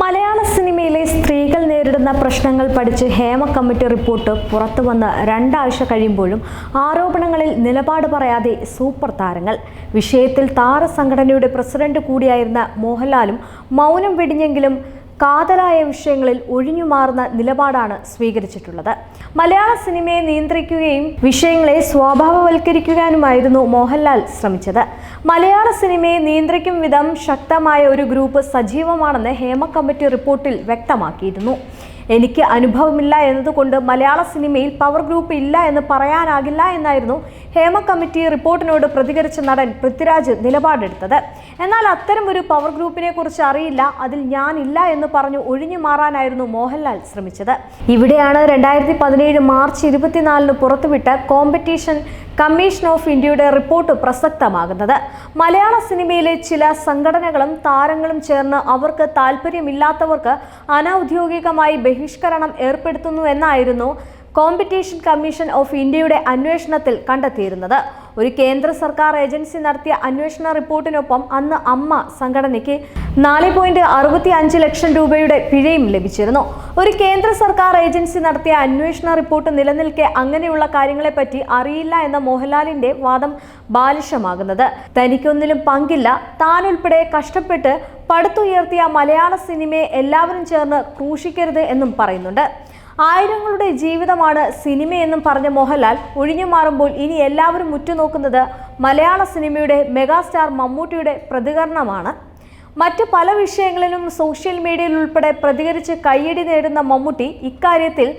മലയാള സിനിമയിലെ സ്ത്രീകൾ നേരിടുന്ന പ്രശ്നങ്ങൾ പഠിച്ച് ഹേമ കമ്മിറ്റി റിപ്പോർട്ട് പുറത്തു വന്ന് 2 ആഴ്ച കഴിയുമ്പോഴും ആരോപണങ്ങളിൽ നിലപാട് പറയാതെ സൂപ്പർ താരങ്ങൾ. വിഷയത്തിൽ താരസംഘടനയുടെ പ്രസിഡന്റ് കൂടിയായിരുന്ന മോഹൻലാലും മൗനം വെടിഞ്ഞെങ്കിലും കാതലായ വിഷയങ്ങളിൽ ഒഴിഞ്ഞുമാറുന്ന നിലപാടാണ് സ്വീകരിച്ചിട്ടുള്ളത്. മലയാള സിനിമയെ നിയന്ത്രിക്കുകയും വിഷയങ്ങളെ സ്വാഭാവവൽക്കരിക്കാനുമായിരുന്നു മോഹൻലാൽ ശ്രമിച്ചത്. മലയാള സിനിമയെ നിയന്ത്രിക്കും വിധം ശക്തമായ ഒരു ഗ്രൂപ്പ് സജീവമാണെന്ന് ഹേമ കമ്മിറ്റി റിപ്പോർട്ടിൽ വ്യക്തമാക്കിയിരുന്നു. എനിക്ക് അനുഭവമില്ല എന്നതുകൊണ്ട് മലയാള സിനിമയിൽ പവർ ഗ്രൂപ്പ് ഇല്ല എന്ന് പറയാനാകില്ല എന്നായിരുന്നു ഹേമ കമ്മിറ്റി റിപ്പോർട്ടിനോട് പ്രതികരിച്ച നടൻ പൃഥ്വിരാജ് നിലപാടെടുത്തത്. എന്നാൽ അത്തരം ഒരു പവർ ഗ്രൂപ്പിനെ കുറിച്ച് അറിയില്ല, അതിൽ ഞാനില്ല എന്ന് പറഞ്ഞു ഒഴിഞ്ഞു മാറാനായിരുന്നു മോഹൻലാൽ ശ്രമിച്ചത്. ഇവിടെയാണ് 2017 മാർച്ച് 24 പുറത്തുവിട്ട കോമ്പറ്റീഷൻ കമ്മീഷൻ ഓഫ് ഇന്ത്യയുടെ റിപ്പോർട്ട് പ്രസക്തമാകുന്നത്. മലയാള സിനിമയിലെ ചില സംഘടനകളും താരങ്ങളും ചേർന്ന് അവർക്ക് താല്പര്യമില്ലാത്തവർക്ക് അനൗദ്യോഗികമായി ബഹിഷ്കരണം ഏർപ്പെടുത്തുന്നു എന്നായിരുന്നു കോമ്പറ്റീഷൻ കമ്മീഷൻ ഓഫ് ഇന്ത്യയുടെ അന്വേഷണത്തിൽ കണ്ടെത്തിയിരുന്നത്. ഒരു കേന്ദ്ര സർക്കാർ ഏജൻസി നടത്തിയ അന്വേഷണ റിപ്പോർട്ടിനൊപ്പം അന്ന് അമ്മ സംഘടനയ്ക്ക് 4.65 ലക്ഷം രൂപയുടെ പിഴയും ലഭിച്ചിരുന്നു. ഒരു കേന്ദ്ര സർക്കാർ ഏജൻസി നടത്തിയ അന്വേഷണ റിപ്പോർട്ട് നിലനിൽക്കെ അങ്ങനെയുള്ള കാര്യങ്ങളെപ്പറ്റി അറിയില്ല എന്ന മോഹൻലാലിന്റെ വാദം ബാലിശമാകുന്നത്. തനിക്കൊന്നിലും പങ്കില്ല, താൻ ഉൾപ്പെടെ കഷ്ടപ്പെട്ട് പടുത്തുയർത്തിയ മലയാള സിനിമയെ എല്ലാവരും ചേർന്ന് ക്രൂശിക്കരുത് എന്നും പറയുന്നുണ്ട്. ആയിരങ്ങളുടെ ജീവിതമാണ് സിനിമയെന്നും പറഞ്ഞ മോഹൻലാൽ ഒഴിഞ്ഞു മാറുമ്പോൾ ഇനി എല്ലാവരും ഉറ്റുനോക്കുന്നത് മലയാള സിനിമയുടെ മെഗാസ്റ്റാർ മമ്മൂട്ടിയുടെ പ്രതികരണമാണ്. മറ്റ് പല വിഷയങ്ങളിലും സോഷ്യൽ മീഡിയയിൽ ഉൾപ്പെടെ പ്രതികരിച്ച് കയ്യടി നേടുന്ന മമ്മൂട്ടി ഇക്കാര്യത്തിൽ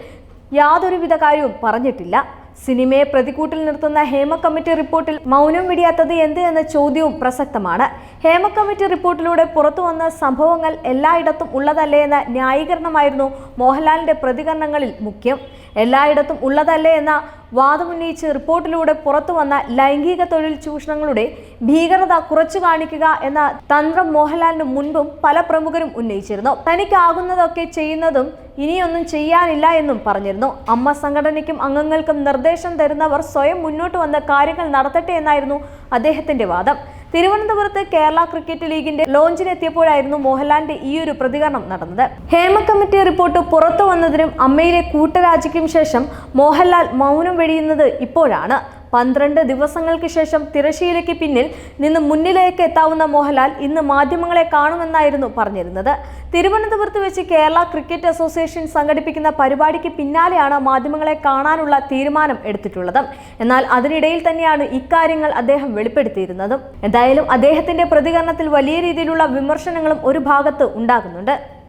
യാതൊരുവിധ കാര്യവും പറഞ്ഞിട്ടില്ല. സിനിമയെ പ്രതികൂട്ടിൽ നിർത്തുന്ന ഹേമ കമ്മിറ്റി റിപ്പോർട്ടിൽ മൗനം വെടിയാത്തത് എന്ത് എന്ന ചോദ്യവും പ്രസക്തമാണ്. ഹേമ കമ്മിറ്റി റിപ്പോർട്ടിലൂടെ പുറത്തു വന്ന സംഭവങ്ങൾ എല്ലായിടത്തും ഉള്ളതല്ലേ എന്ന ന്യായീകരണമായിരുന്നു മോഹൻലാലിന്റെ പ്രതികരണങ്ങളിൽ മുഖ്യം. എല്ലായിടത്തും ഉള്ളതല്ലേ എന്ന വാദമുന്നയിച്ച് റിപ്പോർട്ടിലൂടെ പുറത്തു വന്ന ലൈംഗിക തൊഴിൽ ചൂഷണങ്ങളുടെ ഭീകരത കുറച്ചു കാണിക്കുക എന്ന തന്ത്രം മോഹൻലാലിന് മുൻപും പല പ്രമുഖരും ഉന്നയിച്ചിരുന്നു. തനിക്കാകുന്നതൊക്കെ ചെയ്യുന്നതും ഇനിയൊന്നും ചെയ്യാനില്ല എന്നും പറഞ്ഞിരുന്നു. അമ്മ സംഘടനയ്ക്കും അംഗങ്ങൾക്കും നിർദ്ദേശം തരുന്നവർ സ്വയം മുന്നോട്ട് വന്ന കാര്യങ്ങൾ നടത്തട്ടെ എന്നായിരുന്നു അദ്ദേഹത്തിന്റെ വാദം. തിരുവനന്തപുരത്ത് കേരള ക്രിക്കറ്റ് ലീഗിന്റെ ലോഞ്ചിനെത്തിയപ്പോഴായിരുന്നു മോഹൻലാലിന്റെ ഈയൊരു പ്രതികരണം നടന്നത്. ഹേമ കമ്മിറ്റി റിപ്പോർട്ട് പുറത്തു വന്നതിനും അമ്മയിലെ കൂട്ടരാജിക്കും ശേഷം മോഹൻലാൽ മൗനം വെടിയുന്നത് ഇപ്പോഴാണ്. 12 ദിവസങ്ങൾക്ക് ശേഷം തിരശ്ശീലയ്ക്ക് പിന്നിൽ നിന്ന് മുന്നിലേക്ക് എത്താവുന്ന മോഹൻലാൽ ഇന്ന് മാധ്യമങ്ങളെ കാണുമെന്നായിരുന്നു പറഞ്ഞിരുന്നത്. തിരുവനന്തപുരത്ത് വെച്ച് കേരള ക്രിക്കറ്റ് അസോസിയേഷൻ സംഘടിപ്പിക്കുന്ന പരിപാടിക്ക് പിന്നാലെയാണ് മാധ്യമങ്ങളെ കാണാനുള്ള തീരുമാനം എടുത്തിട്ടുള്ളത്. എന്നാൽ അതിനിടയിൽ തന്നെയാണ് ഇക്കാര്യങ്ങൾ അദ്ദേഹം വെളിപ്പെടുത്തിയിരുന്നതും. എന്തായാലും അദ്ദേഹത്തിന്റെ പ്രതികരണത്തിൽ വലിയ രീതിയിലുള്ള വിമർശനങ്ങളും ഒരു ഭാഗത്ത് ഉണ്ടാകുന്നുണ്ട്.